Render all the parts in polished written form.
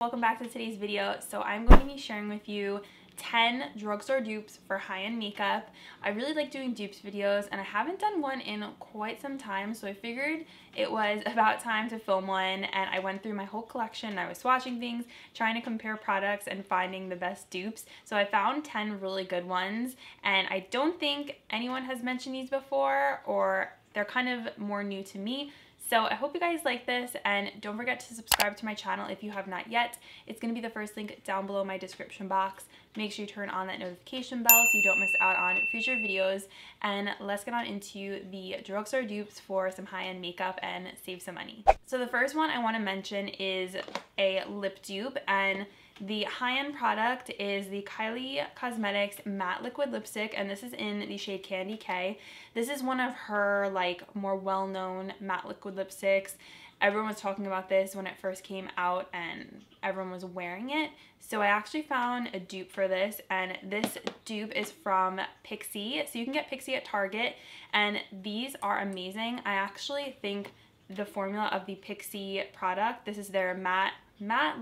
Welcome back to today's video. So I'm going to be sharing with you 10 drugstore dupes for high-end makeup. I really like doing dupes videos and I haven't done one in quite some time, so I figured it was about time to film one, and I went through my whole collection and I was swatching things, trying to compare products and finding the best dupes. So I found 10 really good ones, and I don't think anyone has mentioned these before, or they're kind of more new to me. So I hope you guys like this, and don't forget to subscribe to my channel if you have not yet. It's going to be the first link down below my description box. Make sure you turn on that notification bell so you don't miss out on future videos. And let's get on into the drugstore dupes for some high-end makeup and save some money. So the first one I want to mention is a lip dupe, and the high-end product is the Kylie Cosmetics Matte Liquid Lipstick, and this is in the shade Candy K. This is one of her more well-known matte liquid lipsticks. Everyone was talking about this when it first came out and everyone was wearing it. So I actually found a dupe for this, and this dupe is from Pixi. So you can get Pixi at Target, and these are amazing. I actually think the formula of the Pixi product, this is their matte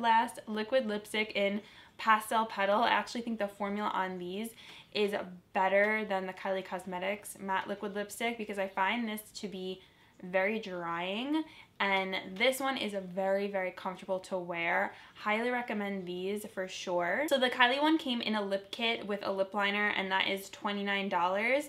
last liquid lipstick in pastel petal. I actually think the formula on these is better than the Kylie Cosmetics matte liquid lipstick, because I find this to be very drying, and this one is very, very comfortable to wear. Highly recommend these for sure. So the Kylie one came in a lip kit with a lip liner, and that is $29.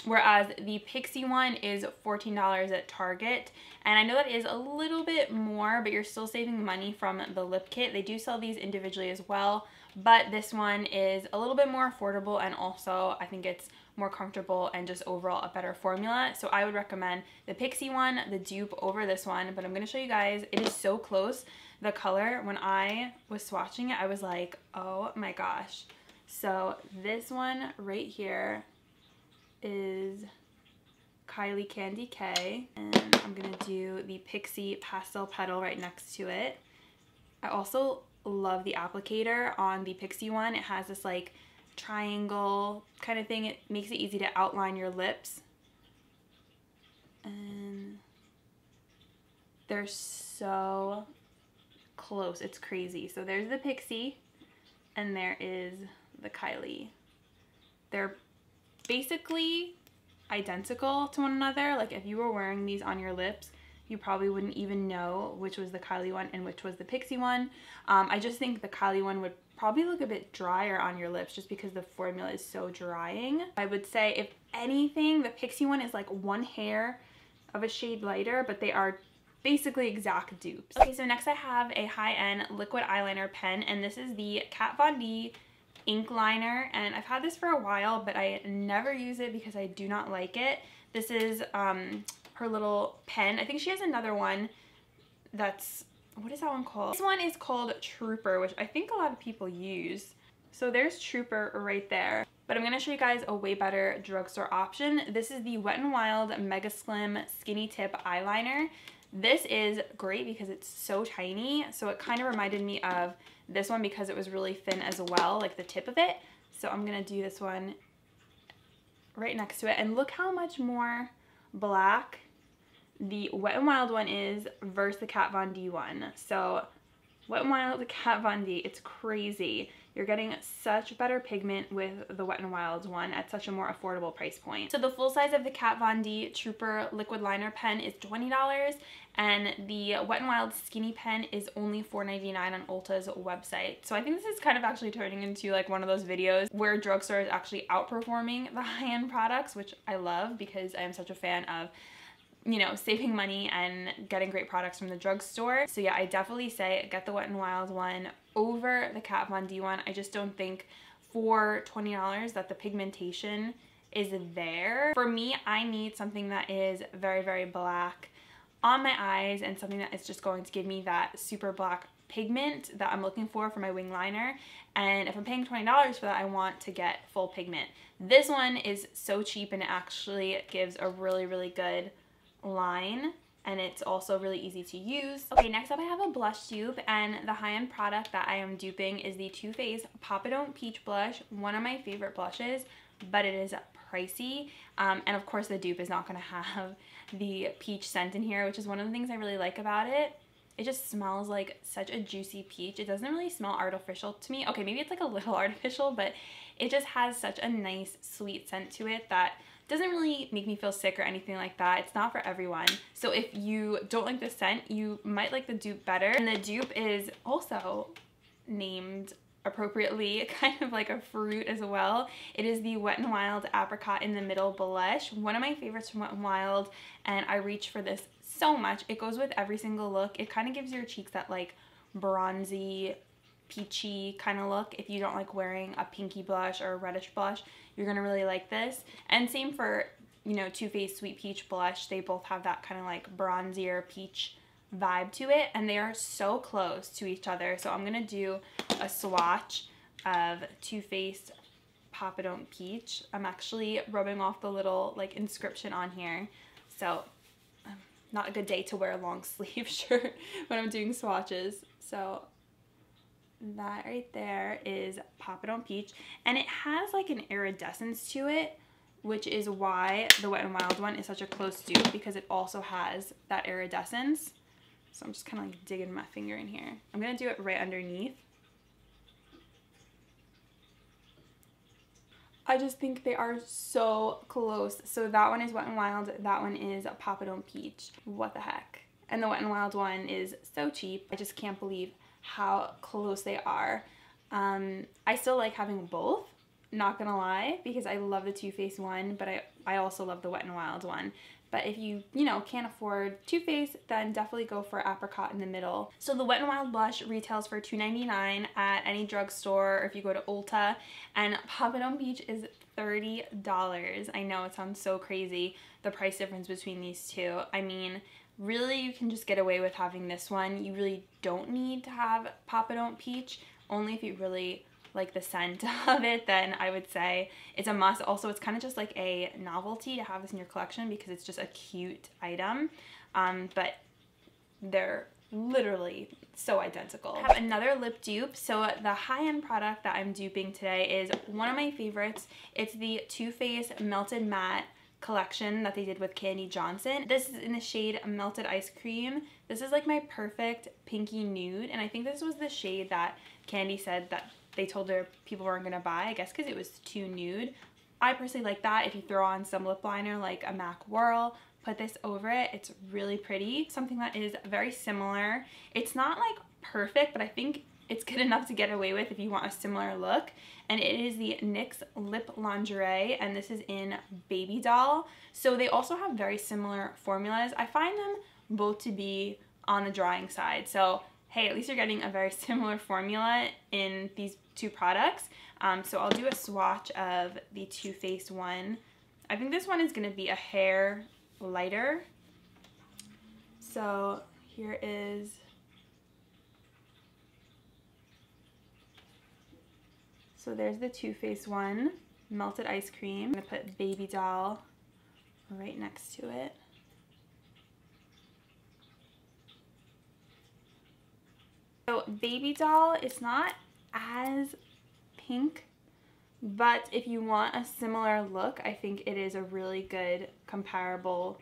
Whereas the Pixi one is $14 at Target. And I know that is a little bit more, but you're still saving money from the lip kit. They do sell these individually as well, but this one is a little bit more affordable, and also I think it's more comfortable and just overall a better formula. So I would recommend the Pixi one, the dupe, over this one. But I'm going to show you guys, it is so close. The color, when I was swatching it, I was like, oh my gosh. So this one right here is Kylie Candy K, and I'm gonna do the Pixi Pastel Petal right next to it. I also love the applicator on the Pixi one. It has this triangle kind of thing. It makes it easy to outline your lips, and they're so close, it's crazy. So there's the Pixi and there is the Kylie. They're basically identical to one another. Like if you were wearing these on your lips, you probably wouldn't even know which was the Kylie one and which was the Pixi one. I just think the Kylie one would probably look a bit drier on your lips just because the formula is so drying. I would say if anything, the Pixi one is like one hair of a shade lighter, but they are basically exact dupes. Okay, so next I have a high-end liquid eyeliner pen, and this is the Kat Von D ink liner, and I've had this for a while, but I never use it because I do not like it. This is her little pen. I think she has another one that's, what is that one called? This one is called Trooper, which I think a lot of people use. So there's Trooper right there. But I'm going to show you guys a way better drugstore option. This is the Wet n Wild Mega Slim Skinny Tip Eyeliner. This is great because it's so tiny, so it kind of reminded me of this one because it was really thin as well, like the tip of it. So I'm gonna do this one right next to it, and look how much more black the Wet n Wild one is versus the Kat Von D one. So Wet n Wild, the Kat Von D, it's crazy. You're getting such better pigment with the Wet n Wild one at such a more affordable price point. So the full size of the Kat Von D Trooper liquid liner pen is $20, and the Wet n Wild skinny pen is only $4.99 on Ulta's website. So I think this is kind of actually turning into like one of those videos where drugstore is actually outperforming the high-end products, which I love because I am such a fan of, you know, saving money and getting great products from the drugstore. So yeah, I definitely say get the Wet n Wild one over the Kat Von D one. I just don't think for $20 that the pigmentation is there. For me, I need something that is very, very black on my eyes, and something that is just going to give me that super black pigment that I'm looking for my wing liner. And if I'm paying $20 for that, I want to get full pigment. This one is so cheap, and it actually gives a really, really good line, and it's also really easy to use. Okay, next up I have a blush dupe, and the high-end product that I am duping is the Too Faced Pop It Don't Peach Blush, one of my favorite blushes, but it is pricey. And of course the dupe is not going to have the peach scent in here, which is one of the things I really like about it. It just smells like such a juicy peach. It doesn't really smell artificial to me. Okay, maybe it's like a little artificial, but it just has such a nice sweet scent to it that doesn't really make me feel sick or anything like that. It's not for everyone. So if you don't like the scent, you might like the dupe better. And the dupe is also named appropriately, kind of like a fruit as well. It is the Wet n Wild Apricot in the Middle Blush. One of my favorites from Wet n Wild, and I reach for this so much. It goes with every single look. It kind of gives your cheeks that like bronzy, peachy kind of look. If you don't like wearing a pinky blush or a reddish blush, you're gonna really like this. And same for, you know, Too Faced Sweet Peach Blush. They both have that kind of like bronzier peach vibe to it, and they are so close to each other. So I'm gonna do a swatch of Too Faced Papadone Peach. I'm actually rubbing off the little like inscription on here. So not a good day to wear a long sleeve shirt when I'm doing swatches. So that right there is Papadone Peach, and it has like an iridescence to it, which is why the Wet n Wild one is such a close dupe, because it also has that iridescence. So I'm just kind of like digging my finger in here. I'm gonna do it right underneath. I just think they are so close. So that one is Wet n Wild, that one is Papadone Peach. What the heck? And the Wet n Wild one is so cheap. I just can't believe how close they are. I still like having both, not gonna lie, because I love the Too Faced one, but I also love the Wet n Wild one. But if you know, can't afford Too Faced, then definitely go for Apricot in the Middle. So the Wet n Wild blush retails for $2.99 at any drugstore, or if you go to Ulta, and Papadone Peach is $30. I know it sounds so crazy, the price difference between these two. I mean, really you can just get away with having this one. You really don't need to have Papadone Peach, only if you really like the scent of it, then I would say it's a must. Also, it's kind of just like a novelty to have this in your collection because it's just a cute item, but they're literally so identical. I have another lip dupe. So the high-end product that I'm duping today is one of my favorites. It's the Too Faced Melted Matte collection that they did with Candy Johnson. This is in the shade Melted Ice Cream. This is like my perfect pinky nude, and I think this was the shade that Candy said that they told her people weren't gonna buy, I guess because it was too nude. I personally like that. If you throw on some lip liner like a MAC Whirl, put this over it, it's really pretty. Something that is very similar. It's not like perfect, but I think it's good enough to get away with if you want a similar look. And it is the NYX Lip Lingerie, and this is in Baby Doll. So they also have very similar formulas. I find them both to be on the drying side. So hey, at least you're getting a very similar formula in these two products. So I'll do a swatch of the Too Faced one. I think this one is gonna be a hair lighter. So here is, so there's the Too Faced one, Melted Ice Cream. I'm gonna put Baby Doll right next to it. So Baby Doll is not as pink, but if you want a similar look, I think it is a really good comparable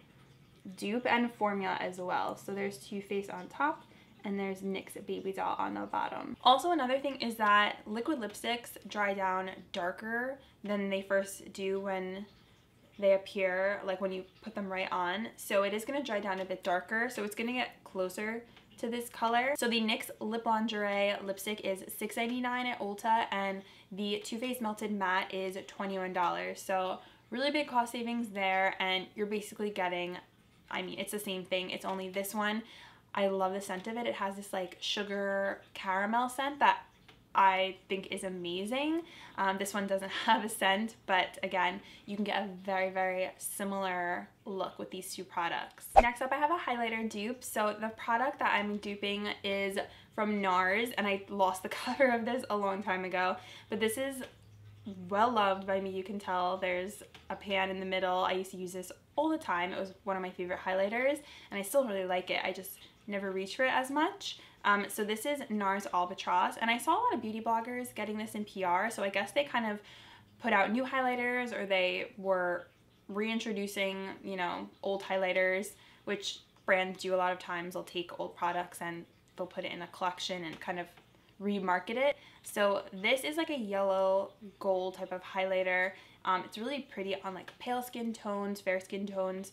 dupe and formula as well. So there's Too Faced on top, and there's NYX Baby Doll on the bottom. Also, another thing is that liquid lipsticks dry down darker than they first do when they appear, like when you put them right on. So it is gonna dry down a bit darker, so it's gonna get closer to this color. So the NYX Lip Lingerie lipstick is $6.99 at Ulta, and the Too Faced Melted Matte is $21. So really big cost savings there, and you're basically getting, I mean, it's the same thing. It's only this one. I love the scent of it. It has this like sugar caramel scent that I think is amazing. This one doesn't have a scent, but again, you can get a very, very similar look with these two products. Next up, I have a highlighter dupe. So the product that I'm duping is from NARS, and I lost the cover of this a long time ago, but this is well loved by me. You can tell there's a pan in the middle. I used to use this all the time. It was one of my favorite highlighters, and I still really like it. I just never reach for it as much. So this is NARS Albatross, and I saw a lot of beauty bloggers getting this in PR, so I guess they kind of put out new highlighters, or they were reintroducing, you know, old highlighters, which brands do a lot of times. They'll take old products and they'll put it in a collection and kind of remarket it. So this is like a yellow gold type of highlighter. It's really pretty on like pale skin tones, fair skin tones.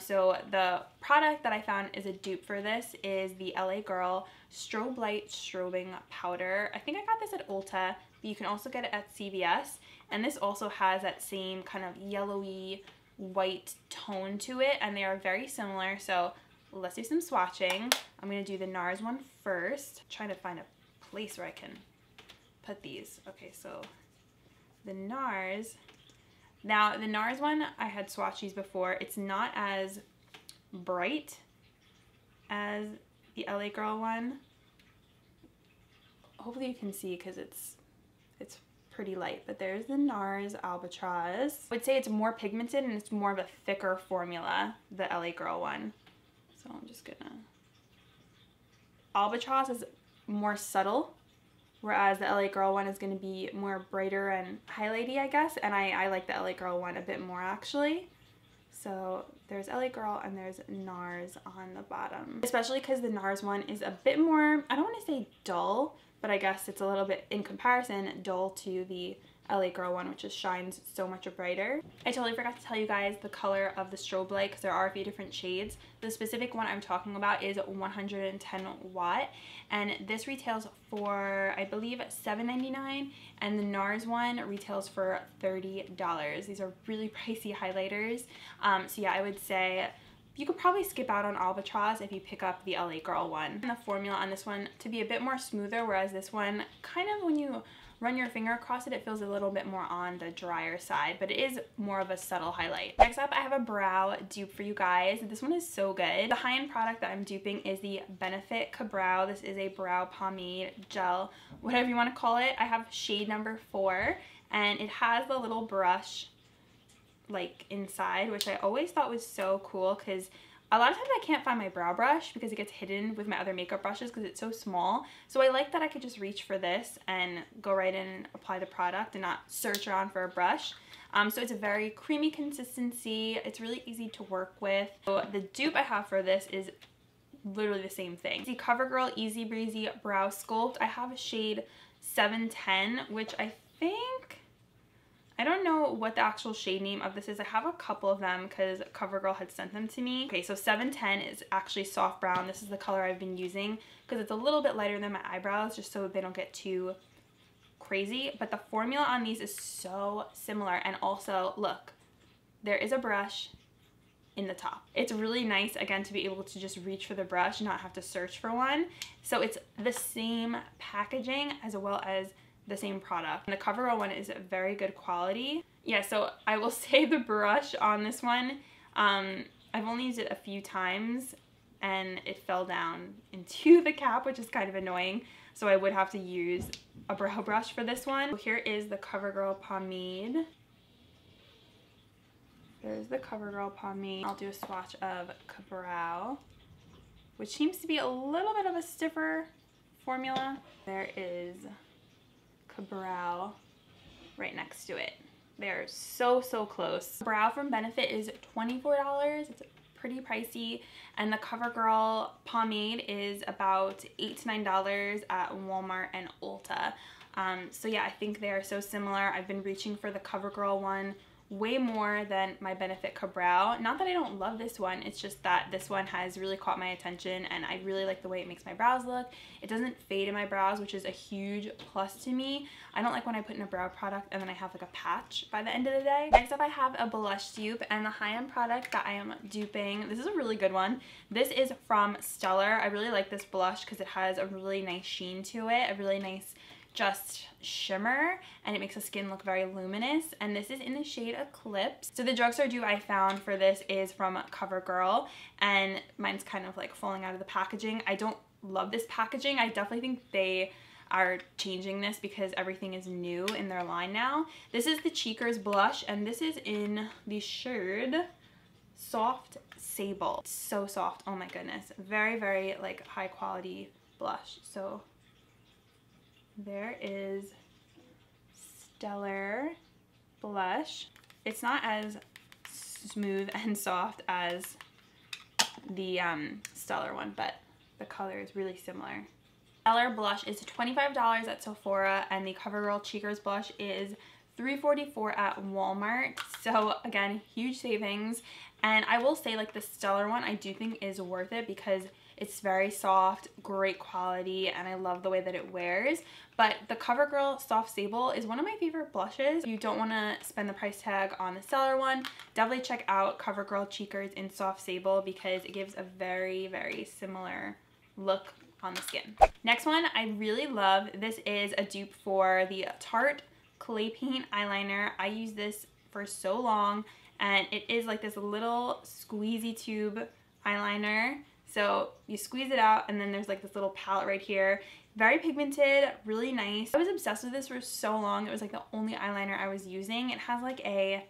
So the product that I found is a dupe for this is the LA Girl Strobe Light Strobing Powder. I think I got this at Ulta, but you can also get it at CVS. And this also has that same kind of yellowy white tone to it, and they are very similar. So let's do some swatching. I'm going to do the NARS one first. I'm trying to find a place where I can put these. Okay, so the NARS. Now, the NARS one, I had swatched these before. It's not as bright as the LA Girl one. Hopefully you can see because it's pretty light. But there's the NARS Albatross. I would say it's more pigmented and it's more of a thicker formula, the LA Girl one. So I'm just gonna... Albatross is more subtle, whereas the LA Girl one is going to be more brighter and highlighty, I guess. And I like the LA Girl one a bit more, actually. So there's LA Girl and there's NARS on the bottom. Especially because the NARS one is a bit more, I don't want to say dull, but I guess it's a little bit, in comparison, dull to the LA Girl one, which just shines so much brighter. I totally forgot to tell you guys the color of the strobe light because there are a few different shades. The specific one I'm talking about is 110 watt, and this retails for, I believe, $7.99, and the NARS one retails for $30. These are really pricey highlighters. So yeah, I would say you could probably skip out on Albatross if you pick up the LA Girl one. And the formula on this one to be a bit more smoother, whereas this one, kind of when you run your finger across it, it feels a little bit more on the drier side, but it is more of a subtle highlight. Next up, I have a brow dupe for you guys. This one is so good. The high-end product that I'm duping is the Benefit Ka-Brow. This is a brow pomade gel, whatever you want to call it. I have shade number 4, and it has the little brush like inside, which I always thought was so cool because a lot of times I can't find my brow brush because it gets hidden with my other makeup brushes because it's so small. So I like that I could just reach for this and go right in and apply the product and not search around for a brush. So it's a very creamy consistency. It's really easy to work with. So the dupe I have for this is literally the same thing. The CoverGirl Easy Breezy Brow Sculpt. I have a shade 710, which I think... I don't know what the actual shade name of this is. I have a couple of them because CoverGirl had sent them to me. Okay, so 710 is actually soft brown. This is the color I've been using because it's a little bit lighter than my eyebrows just so they don't get too crazy. But the formula on these is so similar. And also, look, there is a brush in the top. It's really nice, again, to be able to just reach for the brush and not have to search for one. So it's the same packaging as well as the same product. And the CoverGirl one is very good quality. Yeah, so I will say the brush on this one, I've only used it a few times and it fell down into the cap, which is kind of annoying. So I would have to use a brow brush for this one. So here is the CoverGirl pomade. There's the CoverGirl pomade. I'll do a swatch of Ka-Brow, which seems to be a little bit of a stiffer formula. There is Ka-Brow right next to it. They're so close. Brow from Benefit is $24. It's pretty pricey, and the CoverGirl pomade is about $8 to $9 at Walmart and Ulta. So yeah, I think they are so similar. I've been reaching for the CoverGirl one way more than my Benefit Ka-Brow. Not that I don't love this one, it's just that this one has really caught my attention and I really like the way it makes my brows look. It doesn't fade in my brows, which is a huge plus to me. I don't like when I put in a brow product and then I have like a patch by the end of the day. Next up, I have a blush dupe, and the high-end product that I am duping, this is a really good one. This is from Stellar. I really like this blush because it has a really nice sheen to it, a really nice just shimmer, and it makes the skin look very luminous, and this is in the shade Eclipse. So the drugstore dupe I found for this is from CoverGirl, and mine's kind of like falling out of the packaging. I don't love this packaging. I definitely think they are changing this because everything is new in their line now. This is the Cheekers blush, and this is in the shade Soft Sable. It's so soft, oh my goodness. Very like high quality blush. So there is Stellar blush. It's not as smooth and soft as the Stellar one, but the color is really similar. Stellar blush is $25 at Sephora, and the CoverGirl Cheekers blush is $3.44 at Walmart. So again, huge savings. And I will say, like, the Stellar one I do think is worth it because it's very soft, great quality, and I love the way that it wears. But the CoverGirl Soft Sable is one of my favorite blushes. If you don't want to spend the price tag on the Stellar one, definitely check out CoverGirl Cheekers in Soft Sable because it gives a very, very similar look on the skin. Next one I really love. This is a dupe for the Tarte Clay Paint Eyeliner. I use this for so long, and it is like this little squeezy tube eyeliner. So you squeeze it out, and then there's like this little palette right here. Very pigmented, really nice. I was obsessed with this for so long. It was like the only eyeliner I was using. It has like a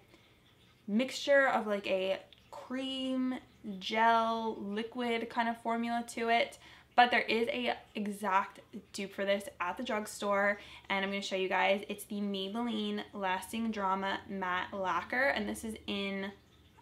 mixture of like a cream, gel, liquid kind of formula to it. But there is a exact dupe for this at the drugstore, and I'm going to show you guys. It's the Maybelline Lasting Drama Matte Lacquer, and this is in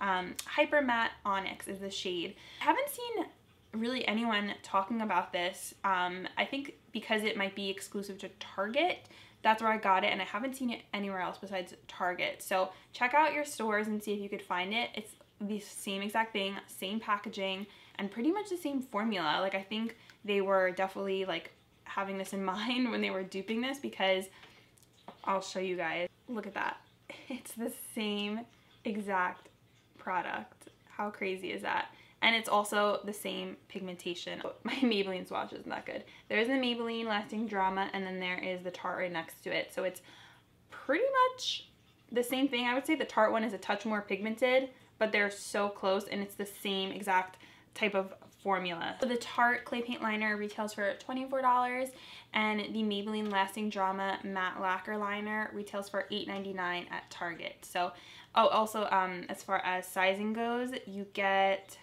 Hyper Matte Onyx is the shade. I haven't seen really anyone talking about this. I think because it might be exclusive to Target, that's where I got it, and I haven't seen it anywhere else besides Target. So check out your stores and see if you could find it. It's the same exact thing, same packaging, and pretty much the same formula. Like, I think they were definitely like having this in mind when they were duping this, because I'll show you guys. Look at that. It's the same exact product. How crazy is that? And it's also the same pigmentation. My Maybelline swatch isn't that good. There's the Maybelline Lasting Drama, and then there is the Tarte right next to it. So it's pretty much the same thing. I would say the Tarte one is a touch more pigmented, but they're so close, and it's the same exact type of formula. So the Tarte Clay Paint Liner retails for $24, and the Maybelline Lasting Drama Matte Lacquer Liner retails for $8.99 at Target. So, oh, also, as far as sizing goes, you get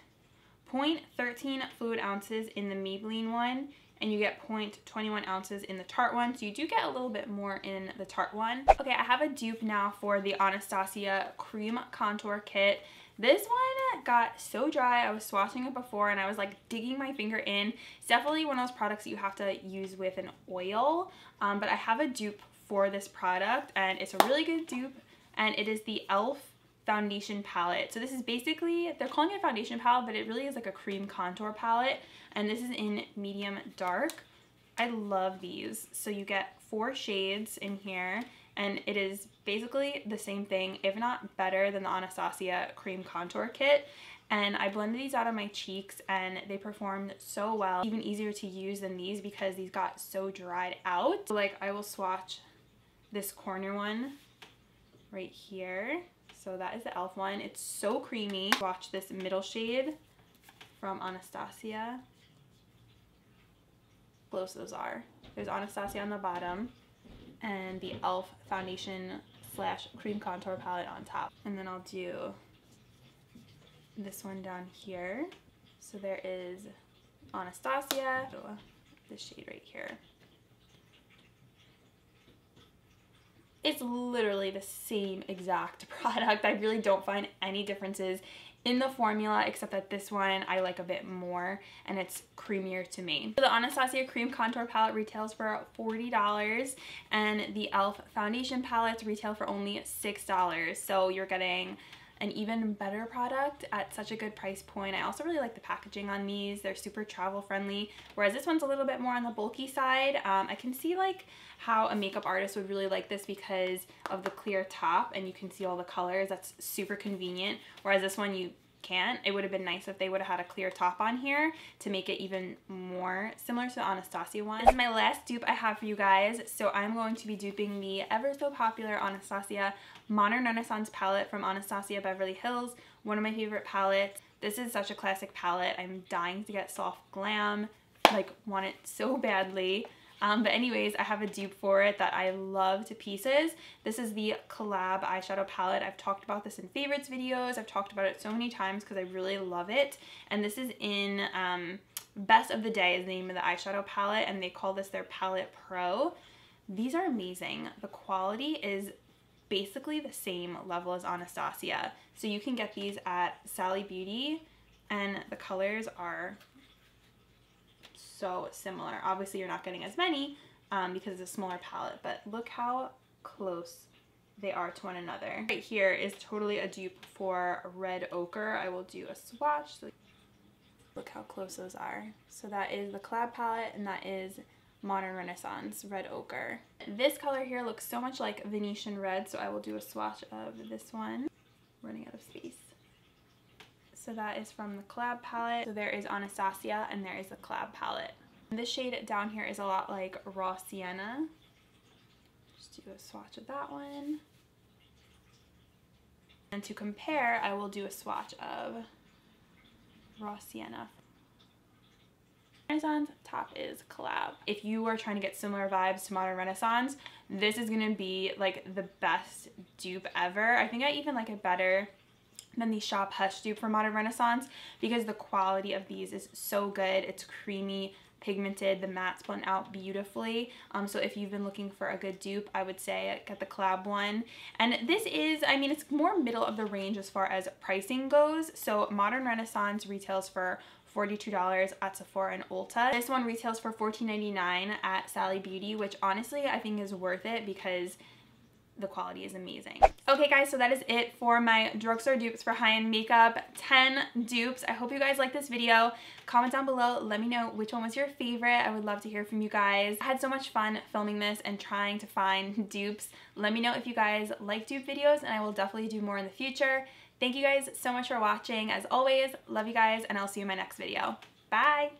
0.13 fluid ounces in the Maybelline one, and you get 0.21 ounces in the Tarte one, so you do get a little bit more in the Tarte one. Okay, I have a dupe now for the Anastasia Cream Contour Kit. This one got so dry. I was swatching it before, and I was like digging my finger in. It's definitely one of those products that you have to use with an oil, but I have a dupe for this product, and it's a really good dupe, and it is the e.l.f. foundation palette. So this is basically, they're calling it a foundation palette, but it really is like a cream contour palette, and this is in medium dark. I love these. So you get 4 shades in here, and it is basically the same thing, if not better than the Anastasia cream contour kit. And I blended these out on my cheeks, and they performed so well. Even easier to use than these because these got so dried out. So like, I will swatch this corner one right here. So that is the e.l.f. one. It's so creamy. Watch this middle shade from Anastasia. Close those are. There's Anastasia on the bottom, and the e.l.f. foundation / cream contour palette on top. And then I'll do this one down here. So there is Anastasia, this shade right here. It's literally the same exact product. I really don't find any differences in the formula, except that this one I like a bit more, and it's creamier to me. So the Anastasia Cream Contour Palette retails for $40, and the e.l.f. Foundation Palettes retail for only $6. So you're getting an even better product at such a good price point. I also really like the packaging on these. They're super travel friendly, whereas this one's a little bit more on the bulky side. I can see like how a makeup artist would really like this because of the clear top, and you can see all the colors. That's super convenient, whereas this one you can't. It would have been nice if they would have had a clear top on here to make it even more similar to the Anastasia one. This is my last dupe I have for you guys. So I'm going to be duping the ever so popular Anastasia Modern Renaissance palette from Anastasia Beverly Hills, one of my favorite palettes. This is such a classic palette. I'm dying to get Soft Glam, like want it so badly. But anyways, I have a dupe for it that I love to pieces. This is the Collab eyeshadow palette. I've talked about this in favorites videos. I've talked about it so many times because I really love it. And this is in Best of the Day is the name of the eyeshadow palette, and they call this their Palette Pro. These are amazing. The quality is basically the same level as Anastasia. So you can get these at Sally Beauty, and the colors are so similar. Obviously you're not getting as many because it's a smaller palette, but look how close they are to one another. Right here is totally a dupe for Red Ochre. I will do a swatch. So look how close those are. So that is the collab palette, and that is Modern Renaissance Red Ochre. This color here looks so much like Venetian Red, so I will do a swatch of this one. Running out of space. So that is from the collab palette. So there is Anastasia, and there is the collab palette. And this shade down here is a lot like Raw Sienna. Just do a swatch of that one. And to compare, I will do a swatch of Raw Sienna. Renaissance, top is collab. If you are trying to get similar vibes to Modern Renaissance, this is gonna be like the best dupe ever. I think I even like it better than the Shop Hush dupe for Modern Renaissance because the quality of these is so good. It's creamy, pigmented, the mattes blend out beautifully. So if you've been looking for a good dupe, I would say get the collab one. And this is, I mean, it's more middle of the range as far as pricing goes. So Modern Renaissance retails for $42 at Sephora and Ulta. This one retails for $14.99 at Sally Beauty, which honestly I think is worth it because the quality is amazing. Okay guys, so that is it for my drugstore dupes for high-end makeup. 10 dupes. I hope you guys like this video. Comment down below, let me know which one was your favorite. I would love to hear from you guys. I had so much fun filming this and trying to find dupes. Let me know if you guys like dupe videos, and I will definitely do more in the future. Thank you guys so much for watching. As always, love you guys, and I'll see you in my next video. Bye!